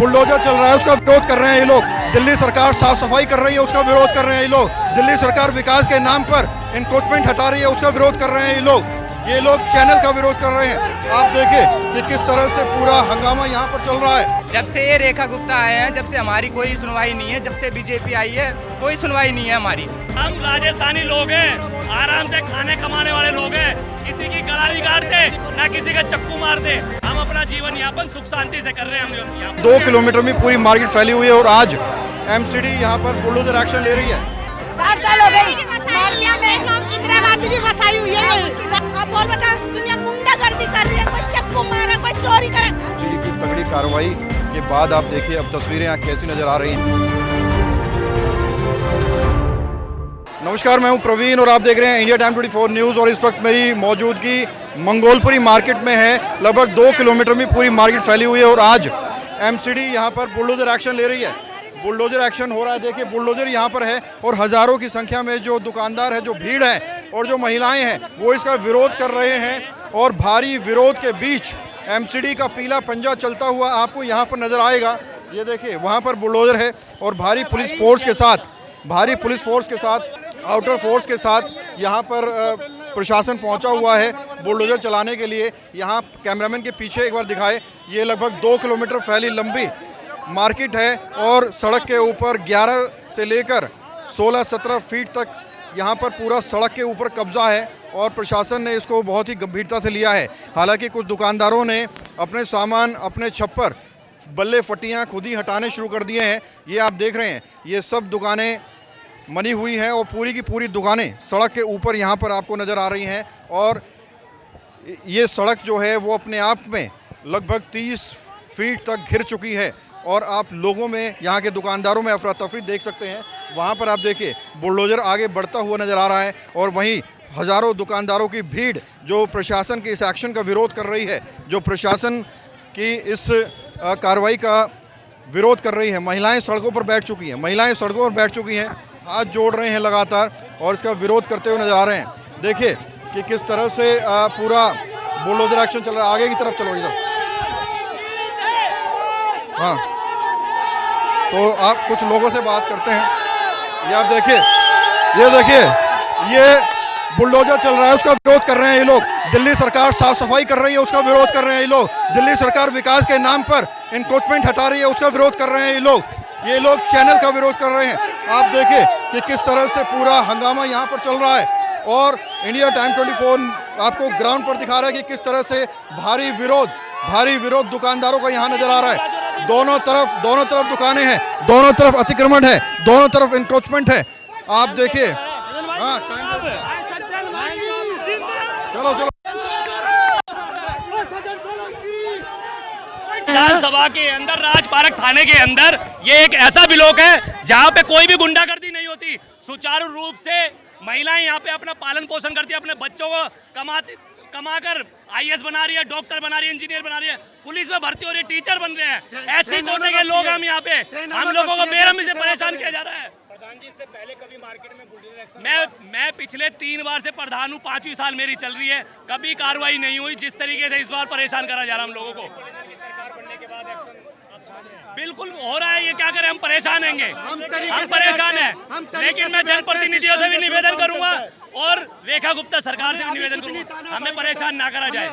Bulldozer चल रहा है उसका विरोध कर रहे हैं ये लोग। दिल्ली सरकार साफ सफाई कर रही है उसका विरोध कर रहे हैं ये लोग। दिल्ली सरकार विकास के नाम पर इंक्रोचमेंट हटा रही है उसका विरोध कर रहे हैं ये लोग चैनल का विरोध कर रहे हैं। आप देखिए कि किस तरह से पूरा हंगामा यहाँ पर चल रहा है। जब से ये रेखा गुप्ता आए हैं, जब से हमारी कोई सुनवाई नहीं है, जब से बीजेपी आई है कोई सुनवाई नहीं है हमारी। हम राजस्थानी लोग हैं, आराम से खाने कमाने वाले लोग हैं, किसी की गला नहीं काटते ना किसी का चक्कू मारते। हम अपना जीवन यापन सुख शांति से कर रहे हैं। हम यहाँ 2 किलोमीटर में पूरी मार्केट फैली हुई है और आज एमसीडी यहाँ पर बुलडोजर एक्शन ले रही है। 60 साल हो गई मोहल्ला में इंदिरा गांधी की बसाई हुई है। अब और बताओ दुनिया गुंडागर्दी कर रही है, कोई चक्कू मारा, कोई चोरी करे। एमसीडी की तगड़ी कार्रवाई के बाद आप देखिए अब तस्वीरें यहाँ कैसी नजर आ रही हैं। नमस्कार, मैं हूं प्रवीण और आप देख रहे हैं इंडिया टाइम 24 न्यूज़। और इस वक्त मेरी मौजूदगी मंगोलपुरी मार्केट में है। लगभग 2 किलोमीटर में पूरी मार्केट फैली हुई है और आज एमसीडी यहाँ पर बुलडोजर एक्शन ले रही है। बुलडोजर एक्शन हो रहा है, देखिए बुलडोजर यहाँ पर है और हज़ारों की संख्या में जो दुकानदार है, जो भीड़ है और जो महिलाएं हैं वो इसका विरोध कर रहे हैं। और भारी विरोध के बीच एमसीडी का पीला पंजा चलता हुआ आपको यहाँ पर नज़र आएगा। ये देखिए वहाँ पर बुलडोजर है और भारी पुलिस फोर्स के साथ आउटर फोर्स के साथ यहाँ पर प्रशासन पहुँचा हुआ है बुलडोजर चलाने के लिए। यहाँ कैमरामैन के पीछे एक बार दिखाए, ये लगभग 2 किलोमीटर फैली लंबी मार्केट है और सड़क के ऊपर 11 से लेकर 16-17 फीट तक यहाँ पर पूरा सड़क के ऊपर कब्जा है और प्रशासन ने इसको बहुत ही गंभीरता से लिया है। हालांकि कुछ दुकानदारों ने अपने सामान, अपने छप्पर, बल्ले फटियाँ खुद ही हटाने शुरू कर दिए हैं। ये आप देख रहे हैं, ये सब दुकानें मनी हुई हैं और पूरी की पूरी दुकानें सड़क के ऊपर यहाँ पर आपको नज़र आ रही हैं। और ये सड़क जो है वो अपने आप में लगभग 30 फीट तक घिर चुकी है और आप लोगों में, यहाँ के दुकानदारों में अफरा तफरी देख सकते हैं। वहाँ पर आप देखिए बुलडोजर आगे बढ़ता हुआ नज़र आ रहा है और वहीं हज़ारों दुकानदारों की भीड़ जो प्रशासन के इस एक्शन का विरोध कर रही है, जो प्रशासन की इस कार्रवाई का विरोध कर रही है। महिलाएं सड़कों पर बैठ चुकी हैं, हाथ जोड़ रहे हैं लगातार और इसका विरोध करते हुए नज़र आ रहे हैं। देखिए कि किस तरह से पूरा बुलडोजर एक्शन चल रहा है। आगे की तरफ चलो इधर। हाँ, तो आप कुछ लोगों से बात करते हैं। ये आप देखिए, ये बुलडोजर चल रहा है उसका विरोध कर रहे हैं ये लोग। दिल्ली सरकार साफ सफाई कर रही है उसका विरोध कर रहे हैं ये लोग। दिल्ली सरकार विकास के नाम पर इंक्रोचमेंट हटा रही है उसका विरोध कर रहे हैं ये लोग चैनल का विरोध कर रहे हैं। आप देखिए कि किस तरह से पूरा हंगामा यहाँ पर चल रहा है और इंडिया टाइम 24 आपको ग्राउंड पर दिखा रहा है कि किस तरह से भारी विरोध दुकानदारों का यहाँ नजर आ रहा है। दोनों तरफ दुकानें हैं, दोनों तरफ अतिक्रमण है, दोनों तरफ इंक्रोचमेंट है। आप देखिए, हाँ चलो विधानसभा के अंदर, राजपारक थाने के अंदर ये एक ऐसा ब्लॉक है जहाँ पे कोई भी गुंडागर्दी नहीं होती। सुचारू रूप से महिलाएं यहाँ पे अपना पालन पोषण करती है, अपने बच्चों को कमाकर आईएएस बना रही है, डॉक्टर बना रही है, इंजीनियर बना रही है, पुलिस में भर्ती हो रही है, टीचर बन रहे हैं। ऐसे कोटे के लोग हम यहाँ पे, हम लोगों को बेरहमी से परेशान किया जा रहा है। प्रधान जी, इससे पहले कभी मार्केट में बुलडोजर एक्शन मैं पिछले 3 बार से प्रधान हूँ, 5वीं साल मेरी चल रही है, कभी कार्रवाई नहीं हुई। जिस तरीके से इस बार परेशान करा जा रहा है हम लोगों को, सरकार बनने के बाद एक्शन बिल्कुल हो रहा है। ये क्या करें, हम परेशान हैंगे, हम परेशान हैं। लेकिन मैं जनप्रतिनिधियों से भी निवेदन करूंगा और रेखा गुप्ता सरकार से भी निवेदन करूंगा, हमें परेशान ना करा जाए।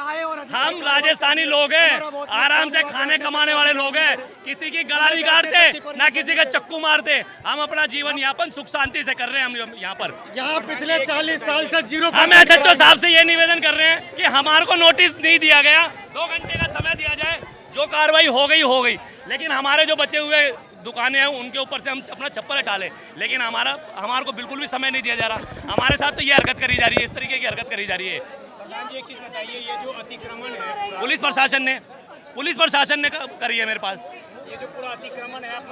हम राजस्थानी लोग हैं, आराम से खाने कमाने वाले लोग हैं, किसी की गला नहीं काटते ना किसी का चक्कू मारते। हम अपना जीवन यापन सुख शांति से कर रहे हैं। हम यहाँ पिछले 40 साल से जीरो। हम एसएचओ साहब से ये निवेदन कर रहे हैं कि हमारे को नोटिस नहीं दिया गया, 2 घंटे का समय दिया जाए, जो कार्रवाई हो गई। लेकिन हमारे जो बचे हुए दुकानें हैं उनके ऊपर से हम अपना छप्पर हटा लें, लेकिन हमारे को बिल्कुल भी समय नहीं दिया जा रहा। हमारे साथ तो ये हरकत करी जा रही है, इस तरीके की हरकत करी जा रही है। एक चीज बताइए, ये जो अतिक्रमण है पुलिस प्रशासन ने करी है मेरे पास। ये जो पूरा अतिक्रमण है, आप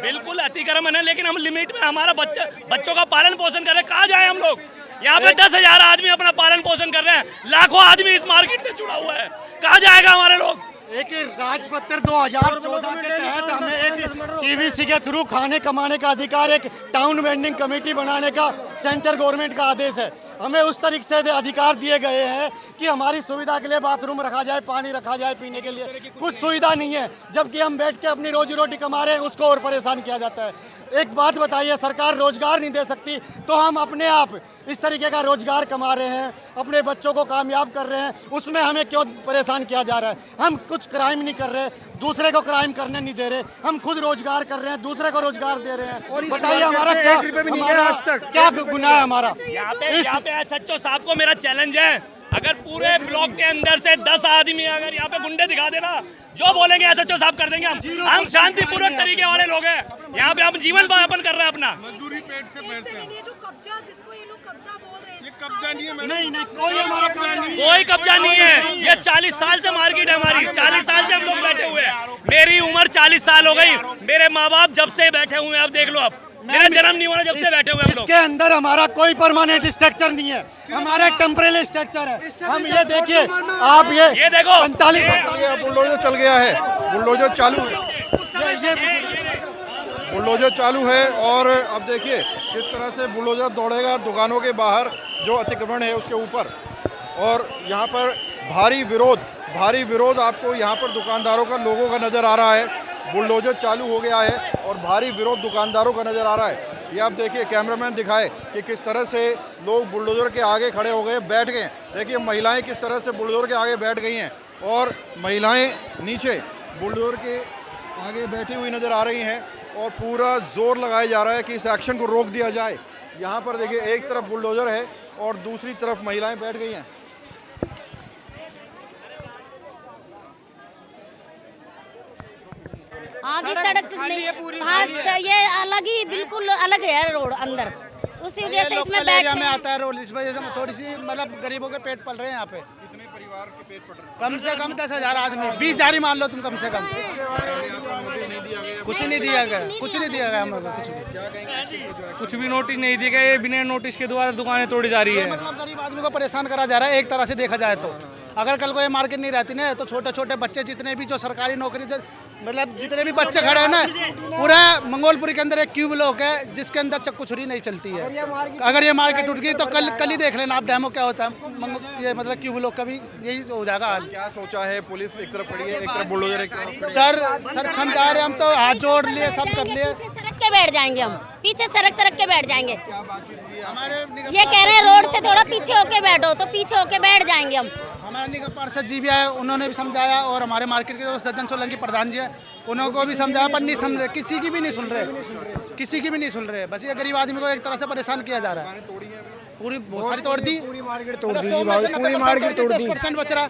बिल्कुल अतिक्रमण है, लेकिन हम लिमिट में हमारा बच्चों का पालन पोषण कर रहे हैं। कहाँ जाए हम लोग? यहाँ पे 10,000 आदमी अपना पालन पोषण कर रहे हैं, लाखों आदमी इस मार्केट से जुड़ा हुआ है। कहाँ जाएगा हमारे लोग? एक राजपत्र 2014 के तहत हमें एक टीवीसी के थ्रू खाने कमाने का अधिकार एक टाउन वेंडिंग कमेटी बनाने का सेंट्रल गवर्नमेंट का आदेश है। हमें उस तरीके से अधिकार दिए गए हैं कि हमारी सुविधा के लिए बाथरूम रखा जाए, पानी रखा जाए पीने के लिए, कुछ सुविधा नहीं है। जबकि हम बैठ के अपनी रोजी रोटी कमा रहे हैं, उसको और परेशान किया जाता है। एक बात बताइए, सरकार रोजगार नहीं दे सकती तो हम अपने आप इस तरीके का रोजगार कमा रहे हैं, अपने बच्चों को कामयाब कर रहे हैं, उसमें हमें क्यों परेशान किया जा रहा है? हम कुछ क्राइम नहीं कर रहे, दूसरे को क्राइम करने नहीं दे रहे, हम खुद रोजगार कर रहे हैं, दूसरे को रोजगार दे रहे हैं। और बताइए हमारा क्या क्या गुनाह है हमारा? यहाँ पे सच्चो साहब को मेरा चैलेंज है, अगर पूरे ब्लॉक के अंदर से 10 आदमी अगर यहाँ पे गुंडे दिखा देना, जो बोलेंगे एसएचओ साहब कर देंगे। हम शांतिपूर्वक तरीके वाले लोग हैं, यहाँ पे हम जीवन यापन कर रहे हैं अपना। मजदूरी पेट से बैठते हैं। ये जो कब्जा जिसको ये लोग कब्जा बोल रहे हैं, ये कब्जा नहीं है, नहीं कोई हमारा कब्जा नहीं है। कोई कब्जा नहीं है, ये 40 साल से मार्केट है हमारी, 40 साल से हम लोग बैठे हुए हैं। मेरी उम्र 40 साल हो गई, मेरे माँ बाप जब से बैठे हुए हैं, अब देख लो, अब मेरा जन्म नहीं हुआ जब से बैठे हुए हम लोग। इसके अंदर हमारा कोई परमानेंट स्ट्रक्चर नहीं है, हमारा टेम्परेरी स्ट्रक्चर है। हम ये देखिए, आप ये देखो 45 बुलडोजर चल गया है, बुलडोजर चालू है, बुलडोजर चालू है। और अब देखिए किस तरह से बुलडोजर दौड़ेगा दुकानों के बाहर जो अतिक्रमण है उसके ऊपर। और यहाँ पर भारी विरोध आपको यहाँ पर दुकानदारों का, लोगों का नज़र आ रहा है। बुलडोजर चालू हो गया है और भारी विरोध दुकानदारों का नज़र आ रहा है। ये आप देखिए, कैमरामैन दिखाए कि किस तरह से लोग बुलडोजर के आगे खड़े हो गए, बैठ गए। देखिए महिलाएं किस तरह से बुलडोजर के आगे बैठ गई हैं और महिलाएं नीचे बुलडोजर के आगे बैठी हुई नज़र आ रही हैं और पूरा जोर लगाया जा रहा है कि इस एक्शन को रोक दिया जाए। यहाँ पर देखिए, एक तरफ बुलडोजर है और दूसरी तरफ महिलाएं बैठ गई हैं। हाँ जी, सड़क हाँ ये अलग ही, बिल्कुल अलग है रोड अंदर, उसी वजह से इसमें बैठ में आता है रोड। इस वजह से थोड़ी सी मतलब गरीबों के पेट पल रहे हैं यहाँ पे। कितने परिवार के पेट पड़ रहे हैं? कम से कम 10,000 आदमी, 20 जारी मान लो तुम कम से कम। कुछ नहीं दिया गया, कुछ नहीं दिया गया हम लोग को, कुछ भी नोटिस नहीं दिया गया। ये बिना नोटिस के द्वारा दुकानें तोड़ी जा रही है। मतलब गरीब आदमी को परेशान करा जा रहा है एक तरह से देखा जाए तो। अगर कल को ये मार्केट नहीं रहती ना तो छोटे छोटे बच्चे जितने भी जो सरकारी नौकरी मतलब जितने भी बच्चे खड़े हैं ना, पूरा मंगोलपुरी के अंदर एक क्यूब ब्लॉक है जिसके अंदर चक्कू छुरी नहीं चलती है। अगर ये मार्केट टूट गई तो कल ही देख लेना आप डेमो क्या होता है। ये मतलब क्यूब ब्लॉक का भी यही हो जाएगा हाल। क्या सोचा है? पुलिस एक तरफ खड़ी है, एक तरफ बुलडोजर, एक तरफ सर समझा रहे, हम तो हाथ जोड़ लिए, सब कर लिए। सड़क के बैठ जाएंगे हम, पीछे सड़क के बैठ जाएंगे। ये कह रहे हैं रोड से थोड़ा पीछे होके बैठो, तो पीछे होके बैठ जाएंगे हम। हमारे निगम पार्षद जी भी आए, उन्होंने भी समझाया, और हमारे मार्केट के जो सज्जन सोलंकी प्रधान जी है उन्होंने भी समझाया, पर नहीं समझ रहे, किसी की भी नहीं सुन रहे, किसी की भी नहीं सुन रहे। बस ये गरीब आदमी को एक तरह से परेशान किया जा रहा है। पूरी बहुत सारी तोड़ दी, पूरी मार्केट तोड़ दी, 10% बच रहा,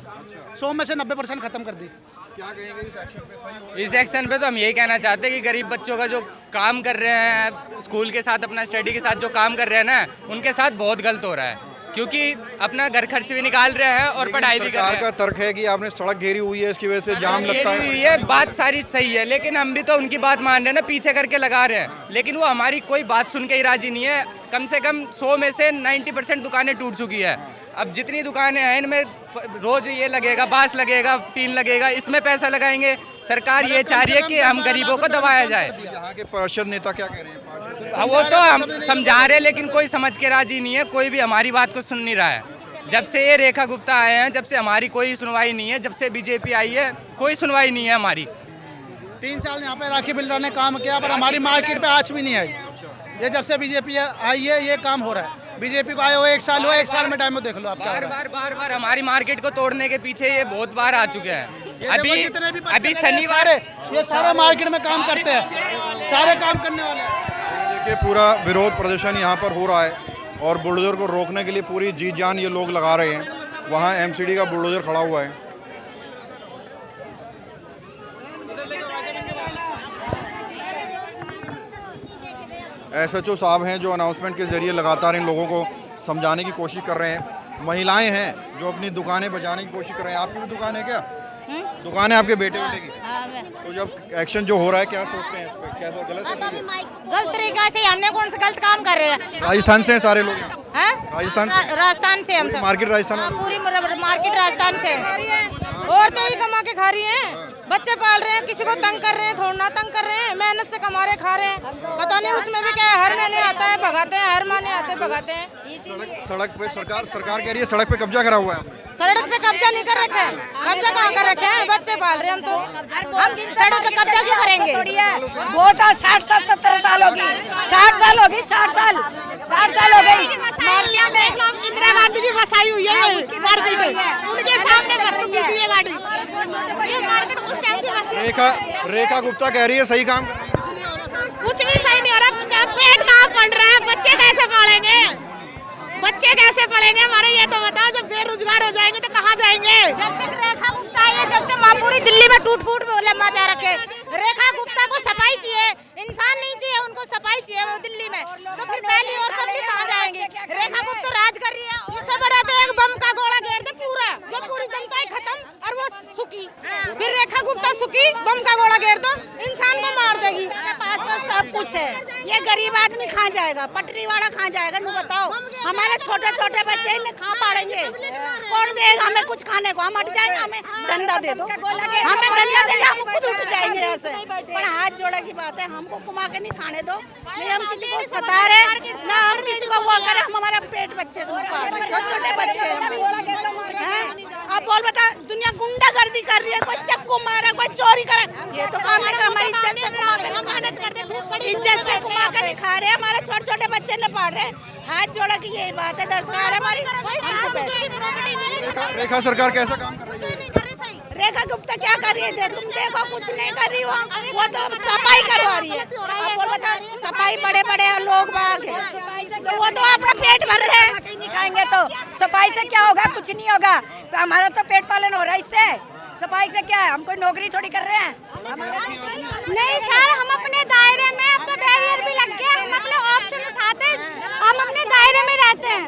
100 में से 90% खत्म कर दी। क्या कहेंगे इस एक्शन पे? सही हो? इस एक्शन पे तो हम यही कहना चाहते हैं कि गरीब बच्चों का जो काम कर रहे हैं स्कूल के साथ, अपना स्टडी के साथ जो काम कर रहे हैं ना, उनके साथ बहुत गलत हो रहा है, क्योंकि अपना घर खर्च भी निकाल रहे हैं और पढ़ाई भी कर रहे हैं। सरकार का तर्क है कि आपने सड़क घेरी हुई है, इसकी वजह से जाम लगता है। ये बात सारी सही है, लेकिन हम भी तो उनकी बात मान रहे हैं ना, पीछे करके लगा रहे हैं, लेकिन वो हमारी कोई बात सुन के ही राजी नहीं है। कम से कम 100 में से 90% दुकानें टूट चुकी है। अब जितनी दुकानें हैं इनमें रोज ये लगेगा, बांस लगेगा, टीन लगेगा, इसमें पैसा लगाएंगे। सरकार ये चाह रही है कि हम गरीबों को दबाया जाए। यहाँ के पार्षद नेता क्या कह रहे हैं? वो तो हम समझा रहे हैं, लेकिन कोई समझ के राजी नहीं है, कोई भी हमारी बात को सुन नहीं रहा है। जब से ये रेखा गुप्ता आए हैं, जब से हमारी कोई सुनवाई नहीं है, जब से बीजेपी आई है कोई सुनवाई नहीं है हमारी। 3 साल यहाँ पे राखी बिल्डर ने काम किया, पर हमारी मार्केट पे आज भी नहीं आई। ये जब से बीजेपी आई है ये काम हो रहा है। बीजेपी को आए हुए 1 साल हुआ, 1 साल में टाइम देख लो आप। बार बार हमारी मार्केट को तोड़ने के पीछे ये बहुत बार आ चुके हैं। अभी शनिवार ये सारे मार्केट में काम करते हैं, सारे काम करने वाले। देखिए पूरा विरोध प्रदर्शन यहाँ पर हो रहा है और बुलडोजर को रोकने के लिए पूरी जी जान ये लोग लगा रहे हैं। वहाँ एमसीडी का बुलडोजर खड़ा हुआ है। एसएचओ साहब हैं जो अनाउंसमेंट के जरिए लगातार इन लोगों को समझाने की कोशिश कर रहे हैं। महिलाएं हैं जो अपनी दुकानें बचाने की कोशिश कर रहे हैं। आपकी भी दुकान है क्या? दुकान है आपके बेटे की? तो जब एक्शन जो हो रहा है क्या सोचते हैं इस पर? कैसा गलत है? गलत तरीका से हमने कौन सा गलत काम कर रहे हैं? राजस्थान से हैं सारे लोग यहाँ? राजस्थान से हम सब। मार्केट राजस्थान? पूरी मार्केट राजस्थान से। औरतें ही कमा के खा रही हैं, बच्चे पाल रहे हैं, किसी को तंग कर रहे हैं, थोड़ा तंग कर रहे हैं, मेहनत से कमा रहे खा रहे हैं, पता नहीं उसमें भी क्या है, हर महीने आता है भगाते हैं, हर महीने आते भगाते हैं। सड़क पे सरकार कह रही है सड़क पे कब्जा करा हुआ है आपने। सड़क पे कब्जा नहीं कर रखे हैं, कब्जा कहाँ कर रखे हैं, बच्चे पाल रहे हैं हम तो, हम सड़क पे कब्जा क्यों करेंगे? बहुत 60-70 साल होगी, 60 साल होगी, 60 साल हो गई। मालिया में इंदिरा गांधी की बसाई हुई है मार्केट, उनके सामने बसी हुई थी ये गाड़ी, ये मार्केट उस टाइम की बसी। रेखा गुप्ता कह रही है सही काम कर रही है। कुछ भी सही नहीं हो रहा, पेट कहाँ पड़ रहा है, बच्चे कैसे पालेंगे, बच्चे कैसे पढ़ेंगे हमारे, ये तो बताओ। जब बेरोजगार हो जाएंगे तो कहाँ जाएंगे? जब से रेखा गुप्ता आई है, जब से माँ पूरी दिल्ली में टूट फूट मचा रखे। रेखा गुप्ता को सफाई चाहिए, इंसान नहीं चाहिए, उनको सफाई चाहिए वो दिल्ली में, तो फिर पहली और पब्लिक कहाँ जाएंगे? रेखा गुप्ता राज कर रही है, उससे बड़ा तो एक बम का गोला घेर दे पूरा, जब पूरी जनता ही खत्म और वो सुखी, फिर रेखा गुप्ता सुखी, बम का गोला घेर दो, इंसान को मार देगी। पास तो सब कुछ है, ये गरीब आदमी कहाँ जाएगा, पटरी वाला कहाँ जाएगा? नु बताओ, हमारे छोटे छोटे बच्चे इन्हें कहाँ पालेंगे? कौन देगा हमें कुछ खाने को? हम हट जाएंगे, हमें धंधा दे दो, हमें धंधा दे दो, हम खुद उठ जाएंगे यहाँ से। पर हाथ जोड़े की बात है, हमको कमा के नहीं खाने दो, नहीं हम किसी को सता रहे ना हम किसी को वो करें, हम हमारा पेट बच्चे को छोटे छोटे बच्चे हैं। अब बोल बता, दुनिया गुंडागर्दी कर रही है, कोई चक्कू मारे, कोई चोरी करे, ये तो काम नहीं कर, हमारी इज्जत से कमा के इज्जत से कमा के नहीं खा रहे, हमारे छोटे छोटे बच्चे न पढ़ रहे। हाथ जोड़ा की यही बात है, दरकार हमारी। रेखा सरकार कैसा काम कर रही है? रेखा गुप्ता क्या कर रही है? तुम देखो कुछ नहीं कर रही, वो तो सफाई करवा रही है। अब बोल बता, सफाई बड़े बड़े लोग बाग है, तो वो तो अपना पेट भर रहे हैं, नहीं खाएंगे तो सफाई से क्या होगा? कुछ नहीं होगा, हमारा तो पेट पालन हो रहा है इससे, सफाई से क्या है? हम कोई नौकरी थोड़ी कर रहे हैं। नहीं सर, हम अपने दायरे में, अब तो बैरियर भी लग गया, हम अपने ऑप्शन उठाते हैं, हम अपने दायरे में रहते हैं।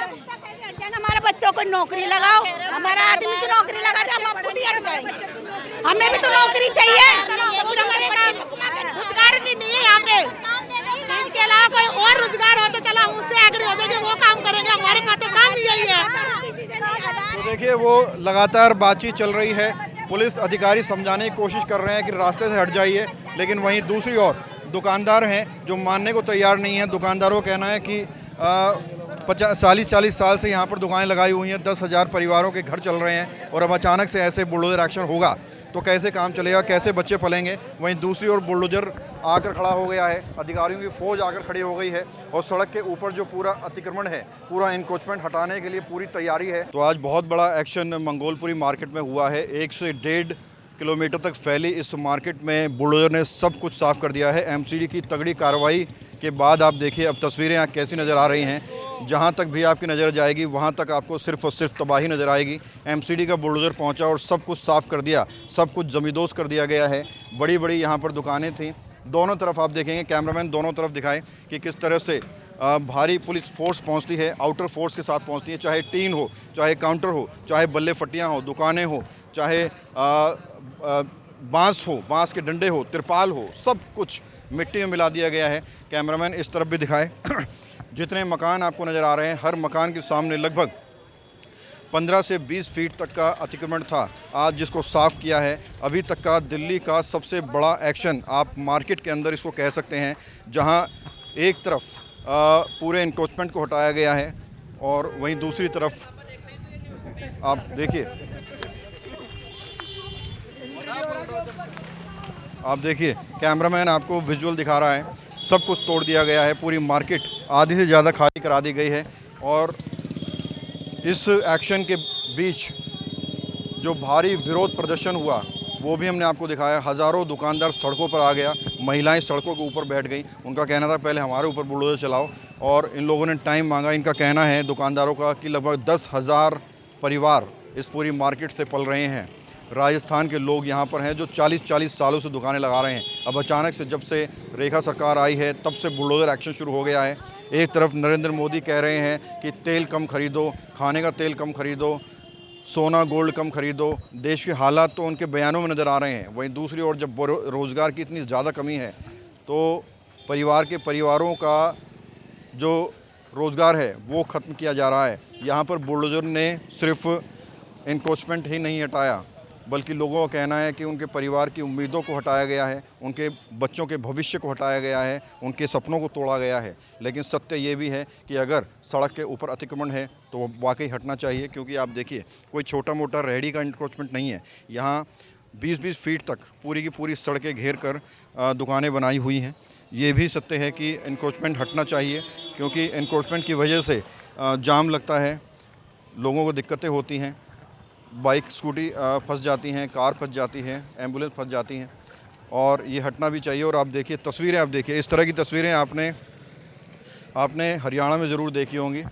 हमारे बच्चों को नौकरी लगाओ, हमारा आदमी की नौकरी लगा दे, हम खुद ही हट जाएंगे, हमें भी तो नौकरी चाहिए। रोजगार भी नहीं है यहाँ पे, इसके अलावा कोई और रोजगार हो तो चला उससे एग्री हो जाएंगे, वो काम करेंगे, हमारे पास तो काम यही है। तो देखिए वो लगातार बातचीत चल रही है, पुलिस अधिकारी समझाने की कोशिश कर रहे हैं कि रास्ते से हट जाइए, लेकिन वहीं दूसरी ओर दुकानदार हैं जो मानने को तैयार नहीं है। दुकानदारों का कहना है कि 40 साल से यहाँ पर दुकानें लगाई हुई हैं, 10,000 परिवारों के घर चल रहे हैं, और अब अचानक से ऐसे बुलडोजर एक्शन होगा तो कैसे काम चलेगा, कैसे बच्चे पलेंगे? वहीं दूसरी ओर बुलडोजर आकर खड़ा हो गया है, अधिकारियों की फ़ौज आकर खड़ी हो गई है, और सड़क के ऊपर जो पूरा अतिक्रमण है, पूरा इंक्रोचमेंट हटाने के लिए पूरी तैयारी है। तो आज बहुत बड़ा एक्शन मंगोलपुरी मार्केट में हुआ है। 1 से 1.5 किलोमीटर तक फैली इस मार्केट में बुलडोजर ने सब कुछ साफ़ कर दिया है। एमसीडी की तगड़ी कार्रवाई के बाद आप देखिए अब तस्वीरें यहाँ कैसी नज़र आ रही हैं। जहाँ तक भी आपकी नज़र जाएगी वहाँ तक आपको सिर्फ और सिर्फ तबाही नज़र आएगी। एमसीडी का बुलडोजर पहुँचा और सब कुछ साफ़ कर दिया, सब कुछ ज़मींदोज़ कर दिया गया है। बड़ी बड़ी यहाँ पर दुकानें थीं, दोनों तरफ आप देखेंगे, कैमरामैन दोनों तरफ दिखाएं कि किस तरह से भारी पुलिस फोर्स पहुंचती है, आउटर फोर्स के साथ पहुंचती है, चाहे टीन हो, चाहे काउंटर हो, चाहे बल्ले फट्टियाँ हो, दुकानें हो, चाहे बांस हो, बांस के डंडे हो, तिरपाल हो, सब कुछ मिट्टी में मिला दिया गया है। कैमरामैन इस तरफ भी दिखाए जितने मकान आपको नज़र आ रहे हैं, हर मकान के सामने लगभग 15 से 20 फीट तक का अतिक्रमण था, आज जिसको साफ़ किया है। अभी तक का दिल्ली का सबसे बड़ा एक्शन आप मार्केट के अंदर इसको कह सकते हैं, जहां एक तरफ पूरे इंक्रोचमेंट को हटाया गया है और वहीं दूसरी तरफ आप देखिए कैमरामैन आपको विजुअल दिखा रहा है, सब कुछ तोड़ दिया गया है, पूरी मार्केट आधी से ज़्यादा खाली करा दी गई है। और इस एक्शन के बीच जो भारी विरोध प्रदर्शन हुआ वो भी हमने आपको दिखाया। हज़ारों दुकानदार सड़कों पर आ गया, महिलाएं सड़कों के ऊपर बैठ गई। उनका कहना था पहले हमारे ऊपर बुलडोजर चलाओ, और इन लोगों ने टाइम मांगा। इनका कहना है दुकानदारों का कि लगभग 10,000 परिवार इस पूरी मार्केट से पल रहे हैं। राजस्थान के लोग यहाँ पर हैं जो 40-40 सालों से दुकानें लगा रहे हैं। अब अचानक से जब से रेखा सरकार आई है तब से बुलडोजर एक्शन शुरू हो गया है। एक तरफ नरेंद्र मोदी कह रहे हैं कि तेल कम खरीदो, खाने का तेल कम खरीदो, सोना गोल्ड कम खरीदो। देश के हालात तो उनके बयानों में नज़र आ रहे हैं। वहीं दूसरी ओर जब रोज़गार की इतनी ज़्यादा कमी है तो परिवारों का जो रोज़गार है वो ख़त्म किया जा रहा है। यहाँ पर बुलडोजर ने सिर्फ इंक्रोचमेंट ही नहीं हटाया, बल्कि लोगों का कहना है कि उनके परिवार की उम्मीदों को हटाया गया है, उनके बच्चों के भविष्य को हटाया गया है, उनके सपनों को तोड़ा गया है। लेकिन सत्य ये भी है कि अगर सड़क के ऊपर अतिक्रमण है तो वो वाकई हटना चाहिए, क्योंकि आप देखिए कोई छोटा मोटा रेहड़ी का इंक्रोचमेंट नहीं है। यहाँ 20-20 फीट तक पूरी की पूरी सड़कें घेर कर दुकानें बनाई हुई हैं। ये भी सत्य है कि इंक्रोचमेंट हटना चाहिए, क्योंकि इंक्रोचमेंट की वजह से जाम लगता है, लोगों को दिक्कतें होती हैं, बाइक स्कूटी फंस जाती हैं, कार फंस जाती है, एम्बुलेंस फंस जाती हैं, और ये हटना भी चाहिए। और आप देखिए तस्वीरें, आप देखिए इस तरह की तस्वीरें आपने हरियाणा में ज़रूर देखी होंगी।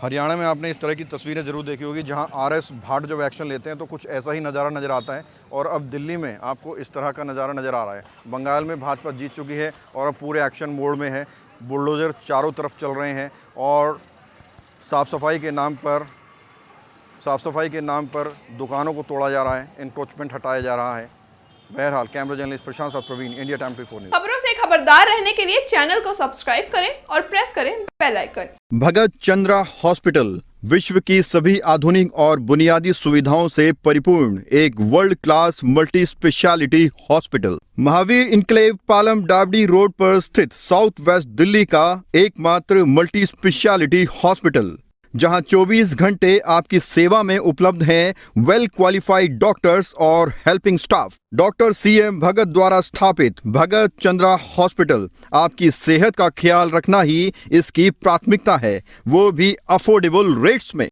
हरियाणा में आपने इस तरह की तस्वीरें ज़रूर देखी होगी, जहां RS भाट जब एक्शन लेते हैं तो कुछ ऐसा ही नज़ारा नज़र आता है। और अब दिल्ली में आपको इस तरह का नज़ारा नज़र आ रहा है। बंगाल में भाजपा जीत चुकी है और अब पूरे एक्शन मोड में है। बुलडोज़र चारों तरफ चल रहे हैं और साफ़ सफाई के नाम पर दुकानों को तोड़ा जा रहा है, इंक्रोचमेंट हटाया जा रहा है। बहरहाल कैमरा जर्नलिस्ट प्रशांत साथ प्रवीण, इंडिया टाइम 24 न्यूज़। खबरों से खबरदार रहने के लिए चैनल को सब्सक्राइब करें और प्रेस करें बेल आइकन। भगत चंद्रा हॉस्पिटल विश्व की सभी आधुनिक और बुनियादी सुविधाओं से परिपूर्ण एक world class multi speciality hospital, Mahavir enclave Palam Dabri road पर स्थित साउथ वेस्ट दिल्ली का एकमात्र मल्टी स्पेशलिटी हॉस्पिटल, जहां 24 घंटे आपकी सेवा में उपलब्ध हैं वेल क्वालिफाइड डॉक्टर्स और हेल्पिंग स्टाफ। डॉक्टर CM भगत द्वारा स्थापित भगत चंद्रा हॉस्पिटल आपकी सेहत का ख्याल रखना ही इसकी प्राथमिकता है, वो भी अफोर्डेबल रेट्स में।